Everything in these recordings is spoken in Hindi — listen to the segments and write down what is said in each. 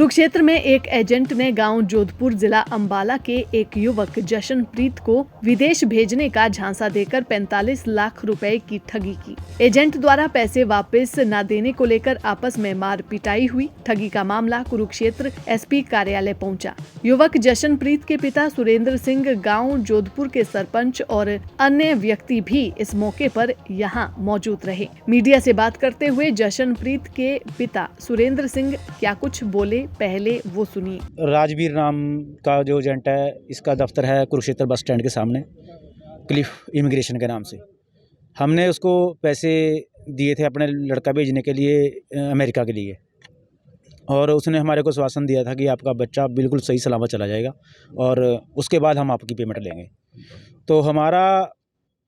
कुरुक्षेत्र में एक एजेंट ने गांव जोधपुर जिला अंबाला के एक युवक जशनप्रीत को विदेश भेजने का झांसा देकर 45 लाख रुपए की ठगी की। एजेंट द्वारा पैसे वापस न देने को लेकर आपस में मार पिटाई हुई। ठगी का मामला कुरुक्षेत्र एसपी कार्यालय पहुंचा। युवक जशनप्रीत के पिता सुरेंद्र सिंह, गांव जोधपुर के सरपंच और अन्य व्यक्ति भी इस मौके पर यहां मौजूद रहे। मीडिया से बात करते हुए जशनप्रीत के पिता सुरेंद्र सिंह क्या कुछ बोले, पहले वो सुनिए। राजवीर नाम का जो एजेंट है, इसका दफ्तर है कुरुक्षेत्र बस स्टैंड के सामने क्लिफ इमिग्रेशन के नाम से। हमने उसको पैसे दिए थे अपने लड़का भेजने के लिए अमेरिका के लिए, और उसने हमारे को आश्वासन दिया था कि आपका बच्चा बिल्कुल सही सलामत चला जाएगा और उसके बाद हम आपकी पेमेंट लेंगे। तो हमारा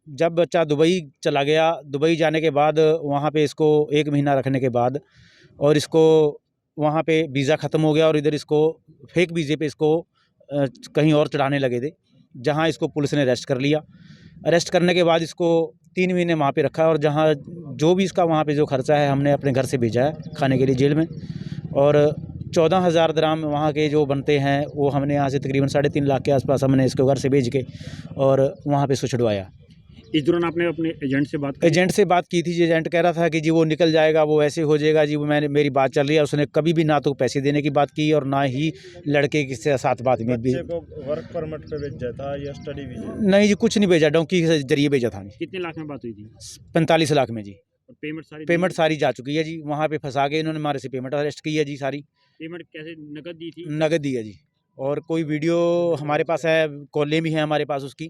जब बच्चा दुबई चला गया, दुबई जाने के बाद वहाँ पे इसको 1 महीना रखने के बाद और इसको वहाँ पे वीज़ा ख़त्म हो गया और इधर इसको फेक वीज़े पे इसको कहीं और चढ़ाने लगे थे, जहाँ इसको पुलिस ने अरेस्ट कर लिया। अरेस्ट करने के बाद इसको 3 महीने वहाँ पे रखा और जहाँ जो भी इसका वहाँ पे जो खर्चा है हमने अपने घर से भेजा है खाने के लिए जेल में, और 14,000 दिरहम वहाँ के जो बनते हैं वो हमने यहाँ से तकरीबन 3.5 लाख के आसपास हमने इसको घर से भेज के और वहाँ पे इसको छुड़वाया। इस दौरान आपने अपने एजेंट से बात की थी? जी, एजेंट कह रहा था कि जी वो निकल जाएगा, वो ऐसे हो जाएगा जी, वो मेरी बात चल रही है। उसने कभी भी ना तो पैसे देने की बात की और ना ही लड़के के साथ बात में भी। बच्चे को वर्क परमिट पे भेजा था या स्टडी वीजा? नहीं जी, कुछ नहीं भेजा, डोंकी के जरिए भेजा था। कितने लाख में बात हुई थी? 45 लाख में जी। और पेमेंट सारी जा चुकी है जी। वहाँ पे फंसा के इन्होंने हमारे से पेमेंट अरेस्ट की है जी। सारी पेमेंट कैसे, नकद दी थी? नगद दी है जी। और कोई वीडियो हमारे पास है, कॉलें भी हैं हमारे पास उसकी,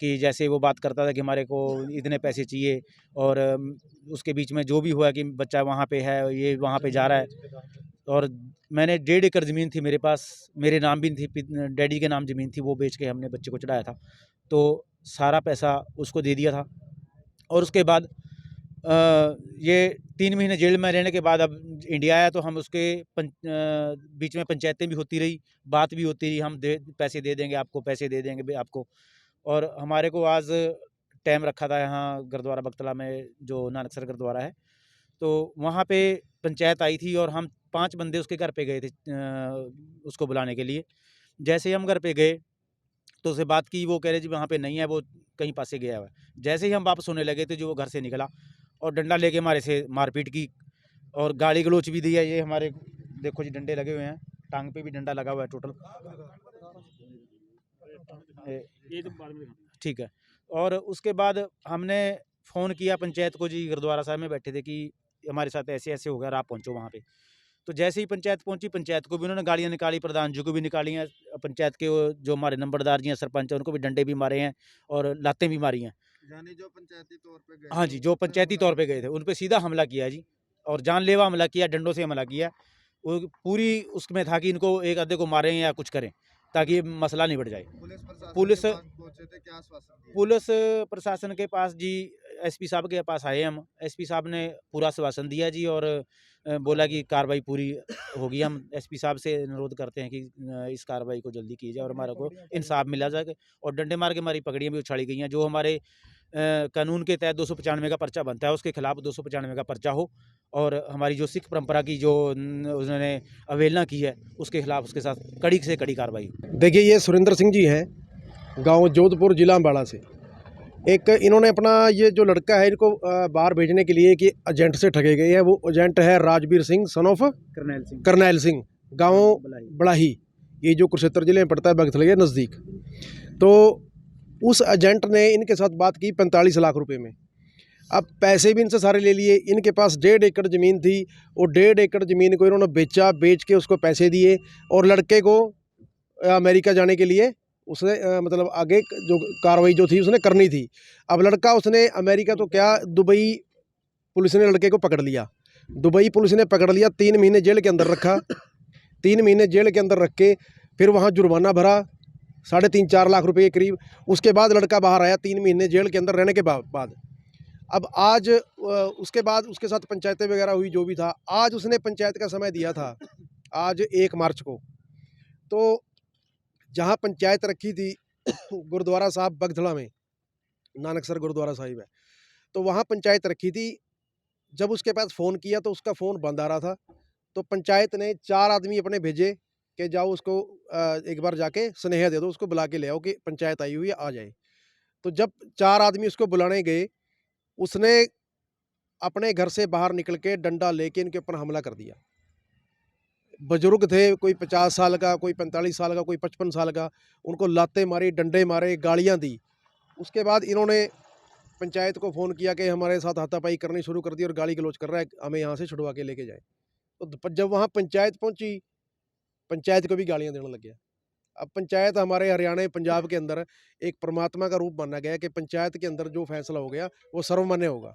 कि जैसे वो बात करता था कि हमारे को इतने पैसे चाहिए, और उसके बीच में जो भी हुआ कि बच्चा वहाँ पे है, ये वहाँ पे जा रहा है। और मैंने 1.5 एकड़ ज़मीन थी मेरे पास, मेरे नाम भी थी, डैडी के नाम ज़मीन थी, वो बेच के हमने बच्चे को चढ़ाया था। तो सारा पैसा उसको दे दिया था। और उसके बाद ये 3 महीने जेल में रहने के बाद अब इंडिया आया, तो हम उसके बीच में पंचायतें भी होती रही, बात भी होती रही, हम पैसे दे देंगे आपको, पैसे दे देंगे आपको। और हमारे को आज टाइम रखा था यहाँ गुरुद्वारा बगतला में, जो नानकसर गुरुद्वारा है, तो वहाँ पे पंचायत आई थी और हम 5 बंदे उसके घर पे गए थे उसको बुलाने के लिए। जैसे ही हम घर पे गए तो उससे बात की, वो कह रहे जी वहाँ पे नहीं है, वो कहीं पास से गया हुआ है। जैसे ही हम वापस होने लगे तो जो वो घर से निकला और डंडा लेके हमारे से मारपीट की और गाली गलोच भी दी है। ये हमारे देखो जी, डंडे लगे हुए हैं, टांग पे भी डंडा लगा हुआ है टोटल। ये तो बाद में ठीक है। और उसके बाद हमने फ़ोन किया पंचायत को जी, गुरुद्वारा साहब में बैठे थे, कि हमारे साथ ऐसे ऐसे हो गया, आप पहुँचो वहाँ पे। तो जैसे ही पंचायत पहुँची, पंचायत को भी उन्होंने गालियाँ निकाली, प्रधान जी को भी निकाली हैं, पंचायत के जो हमारे नंबरदार जी हैं, सरपंच हैं, उनको भी डंडे भी मारे हैं और लातें भी मारी हैं। यानी जो पंचायती तौर पे गए? हाँ जी, जो पंचायती तौर पे गए थे उन पे सीधा हमला किया जी, और जानलेवा हमला किया, डंडों से हमला किया। वो पूरी उसमें था कि इनको एक आधे को मारें या कुछ करें ताकि ये मसला नहीं बढ़ जाए। पुलिस प्रशासन के पास जी, एसपी साहब के पास आए हम। एसपी साहब ने पूरा आश्वासन दिया जी, और बोला कि कार्रवाई पूरी होगी। हम एसपी साहब से अनुरोध करते हैं कि इस कार्रवाई को जल्दी की जाए और हमारे को इंसाफ मिला जाए। और डंडे मार के हमारी पगड़ियाँ भी उछाड़ी गई हैं। जो हमारे कानून के तहत 295 का पर्चा बनता है, उसके खिलाफ 295 का पर्चा हो, और हमारी जो सिख परंपरा की जो उन्होंने अवहेलना की है, उसके खिलाफ उसके साथ कड़ी से कड़ी कार्रवाई हो। देखिए, ये सुरेंद्र सिंह जी हैं, गांव जोधपुर जिला अंबाला से। एक इन्होंने अपना ये जो लड़का है, इनको बाहर भेजने के लिए कि एजेंट से ठगे गए हैं। वो एजेंट है राजवीर सिंह, सन ऑफ करनैल सिंह, गांव बड़ाही, ये जो कुरुक्षेत्र जिले में पड़ता है, बगथल के नज़दीक। तो उस एजेंट ने इनके साथ बात की 45 लाख रुपए में। अब पैसे भी इनसे सारे ले लिए। इनके पास 1.5 एकड़ ज़मीन थी, और 1.5 एकड़ ज़मीन को इन्होंने बेचा, बेच के उसको पैसे दिए, और लड़के को अमेरिका जाने के लिए उसने मतलब आगे जो कार्रवाई जो थी उसने करनी थी। अब लड़का उसने अमेरिका तो क्या, दुबई पुलिस ने लड़के को पकड़ लिया। दुबई पुलिस ने पकड़ लिया, 3 महीने जेल के अंदर रखा। 3 महीने जेल के अंदर रख के फिर वहाँ जुर्माना भरा 3.5-4 लाख रुपए के करीब। उसके बाद लड़का बाहर आया 3 महीने जेल के अंदर रहने के बाद। अब आज उसके बाद उसके साथ पंचायतें वगैरह हुई, जो भी था। आज उसने पंचायत का समय दिया था, आज 1 मार्च को। तो जहाँ पंचायत रखी थी गुरुद्वारा साहब बगथला में, नानकसर गुरुद्वारा साहिब है, तो वहाँ पंचायत रखी थी। जब उसके पास फ़ोन किया तो उसका फ़ोन बंद आ रहा था। तो पंचायत ने 4 आदमी अपने भेजे कि जाओ उसको एक बार जाके स्नेह दे दो, उसको बुला के ले आओ कि पंचायत आई हुई है, आ जाए। तो जब 4 आदमी उसको बुलाने गए, उसने अपने घर से बाहर निकल के डंडा लेके इनके ऊपर हमला कर दिया। बुजुर्ग थे, कोई 50 साल का, कोई 45 साल का, कोई 55 साल का, उनको लाते मारी, डंडे मारे, गालियाँ दी। उसके बाद इन्होंने पंचायत को फ़ोन किया कि हमारे साथ हाथापाई करनी शुरू कर दी और गाली गलौज कर रहा है, हमें यहाँ से छुड़वा के लेके जाए। तो जब वहाँ पंचायत पहुँची, पंचायत को भी गालियाँ देने लग गया। अब पंचायत हमारे हरियाणा, पंजाब के अंदर एक परमात्मा का रूप माना गया है कि पंचायत के अंदर जो फैसला हो गया वो सर्वमान्य होगा।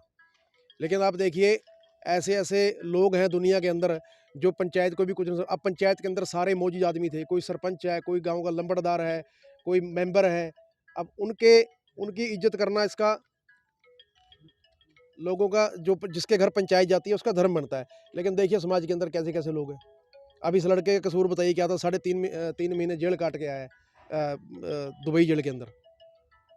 लेकिन आप देखिए ऐसे लोग हैं दुनिया के अंदर जो पंचायत को भी कुछ नहीं। अब पंचायत के अंदर सारे मौजूद आदमी थे, कोई सरपंच है, कोई गांव का लंबड़दार है, कोई मेंबर है। अब उनकी इज्जत करना इसका लोगों का जो जिसके घर पंचायत जाती है उसका धर्म बनता है। लेकिन देखिए समाज के अंदर कैसे लोग हैं। अब इस लड़के का कसूर बताइए क्या था, 3.5 महीने जेल काट के आया है दुबई जेल के अंदर।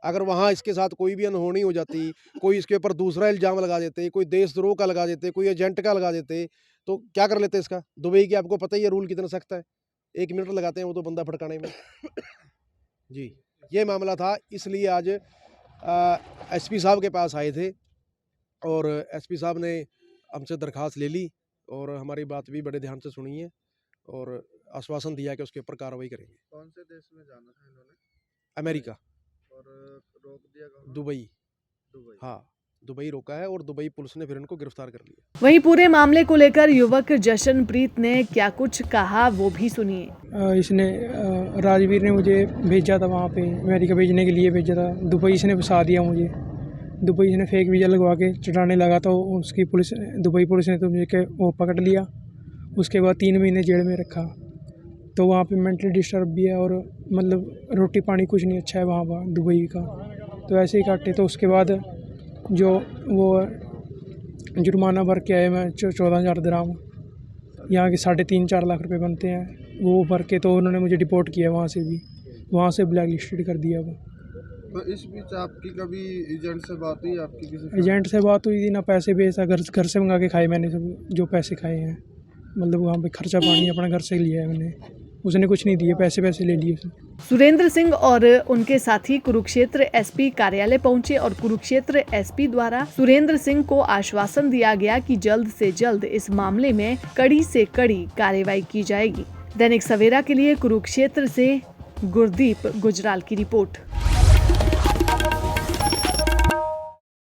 अगर वहाँ इसके साथ कोई भी अनहोनी हो जाती, कोई इसके ऊपर दूसरा इल्ज़ाम लगा देते, कोई देशद्रोह का लगा देते, कोई एजेंट का लगा देते, तो क्या कर लेते इसका? दुबई के आपको पता ही है रूल कितना सख्त है, 1 मिनट लगाते हैं वो तो बंदा फटकाने में। जी, ये मामला था, इसलिए आज एसपी साहब के पास आए थे और एसपी साहब ने हमसे दरख्वास्त ले ली और हमारी बात भी बड़े ध्यान से सुनी है और आश्वासन दिया कि उसके ऊपर कार्रवाई करेंगे। कौन से देश में जाना था इन्होंने? अमेरिका और रोक दिया कहाँ? दुबई। दुबई। हाँ, दुबई रोका है और दुबई पुलिस ने फिर इनको गिरफ्तार कर लिया। वहीं पूरे मामले को लेकर युवक जशनप्रीत ने क्या कुछ कहा वो भी सुनिए। इसने राजवीर ने मुझे भेजा था वहाँ पे, अमेरिका भेजने के लिए भेजा था। दुबई इसने फंसा दिया मुझे, दुबई इसने फेक वीज़ा लगवा के चढ़ाने लगा तो उसकी पुलिस, दुबई पुलिस ने तो मुझे वो पकड़ लिया। उसके बाद 3 महीने जेल में रखा। तो वहाँ पे मेंटली डिस्टर्ब भी है और मतलब रोटी पानी कुछ नहीं अच्छा है वहाँ पर दुबई का। तो ऐसे ही काटे। तो उसके बाद जो वो जुर्माना भर के आए मैं 14,000 दिरहम, यहाँ के 3.5-4 लाख रुपए बनते हैं, वो भर के तो उन्होंने मुझे डिपोर्ट किया वहाँ से भी, वहाँ से ब्लैक लिस्टेड कर दिया वो। तो इस बीच आपकी कभी एजेंट से बात हुई? आपकी किसी एजेंट से बात हुई थी ना, पैसे भेजा, घर से मंगा के खाए मैंने सब जो पैसे खाए हैं। मतलब वहाँ पे खर्चा पानी अपना घर से लिया है मैंने, उसने कुछ नहीं दिए, पैसे ले लिए उसने। सुरेंद्र सिंह और उनके साथी कुरुक्षेत्र एसपी कार्यालय पहुंचे और कुरुक्षेत्र एसपी द्वारा सुरेंद्र सिंह को आश्वासन दिया गया कि जल्द से जल्द इस मामले में कड़ी से कड़ी कार्रवाई की जाएगी। दैनिक सवेरा के लिए कुरुक्षेत्र से गुरदीप गुजराल की रिपोर्ट।